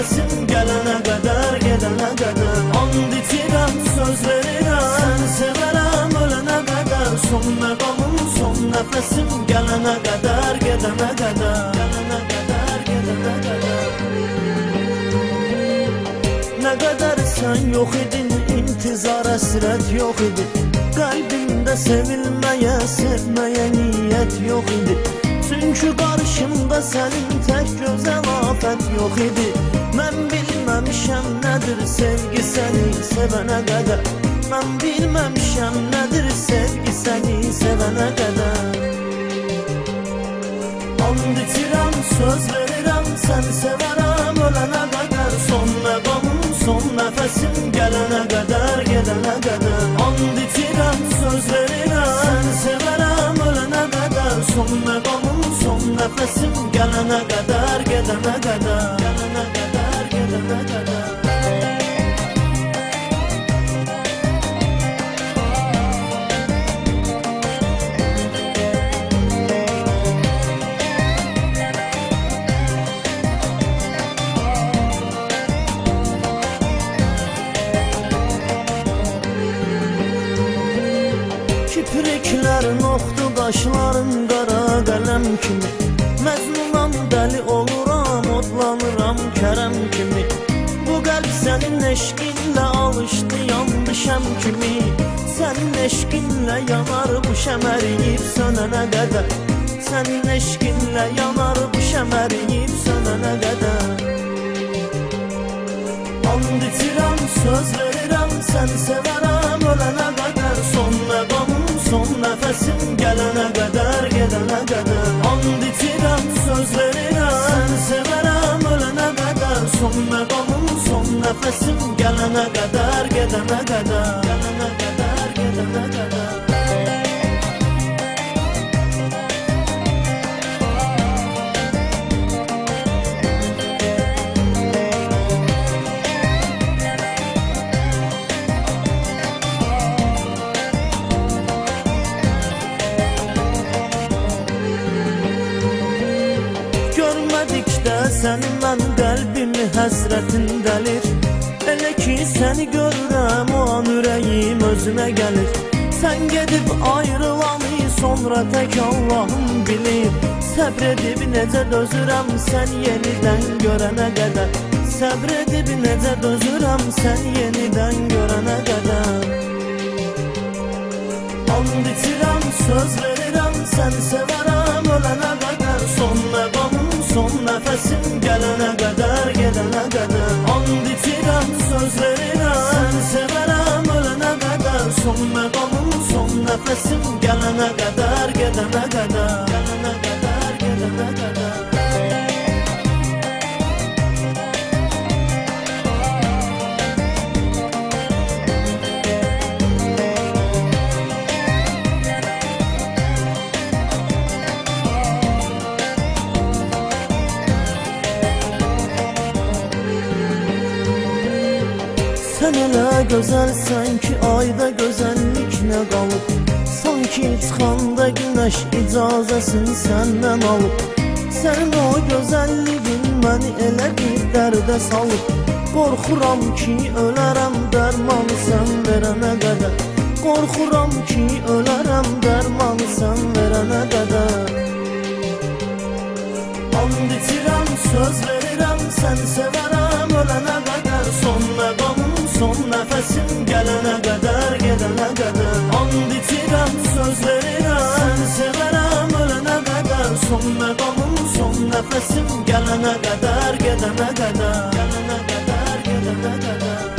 nəfəsim gələnə qədər, gedənə qədər. And içirəm, söz verirəm, səni sevərəm ölənə qədər. Son məqamım, son nəfəsim gələnə qədər, gedənə qədər, gələnə qədər, gedənə qədər. Nə qədər sən yox idin, intizar əsrət yox idi. Qəlbimdə sevilməyə, sevməyə niyyət yox idi. Çünki qarşımda sənin tək gözəl afət yox idi. Mən bilməmişəm nədir sevgi səni sevənə qədər. Mən bilməmişəm nədir sevgi səni sevənə qədər. And içirəm, söz verirəm, səni sevərəm ölənə qədər. Son məqamım, son nəfəsim gələnə qədər, gedənə qədər. And içirəm, söz verirəm, səni sevərəm ölənə qədər. Son məqamım, son nəfəsim gələnə qədər, gedənə qədər, gələnə qədər, gedənə qədər. Kipriklərin oxdu, qaşların qara qələm kimi. Məcnunam, dəli oluram, odlanıram kərəm kimi. Bu qəlb sənin eşqinlə alışdı, yandı şəm kimi. Sənin eşqinlə yanar bu şəm əriyib sönənə qədər. Sənin eşqinlə yanar bu şəm əriyib sönənə qədər. And içirəm, söz verirəm, səni sevərəm ölənə qədər. Son məqamım, son nəfəsim gələnə qədər, gedənə qədər. And içirəm, söz verirəm, səni sevərəm ölənə qədər. Son məqamım, son nəfəsim gələnə qədər, gedənə qədər, gələnə qədər, gedənə qədər. Görmədikdə səni mən qəlbimi həsrətin dəlir. Elə ki səni görürəm o an ürəyim özünə gəlir. Sən gedib ayrılanı sonra tək Allahım bilir. Səbr edib necə dözürəm sən yenidən görənə qədər. Səbr edib necə dözürəm sən yenidən görənə qədər. And içirəm, söz verirəm, səni sevərəm ölənə qədər. Son məqamım, son nəfəsim gələnə qədər, gedənə qədər. And içirəm, söz verirəm, səni sevərəm ölənə qədər. Son məqamım, son nəfəsim gələnə qədər, gedənə qədər, gələnə qədər, gedənə qədər. Sən elə gözəlsən ki, ayda gözəllik nə qalıb. Sanki çıxanda günəş icazəsini səndən alıb. Sənin o gözəlliyin məni elə bir dərdə salıb. Qorxuram ki, ölərəm dərmanı sən verənə qədər. Qorxuram ki, ölərəm dərmanı sən verənə qədər. And içirəm, söz verirəm, səni sevərəm ölənə qədər. Son məqamım, son nəfəsim gələnə qədər, gedənə qədər. And içirəm, söz verirəm, səni sevərəm ölənə qədər. Son məqamım, son nəfəsim gələnə qədər, gedənə qədər, gələnə qədər, gedənə qədər.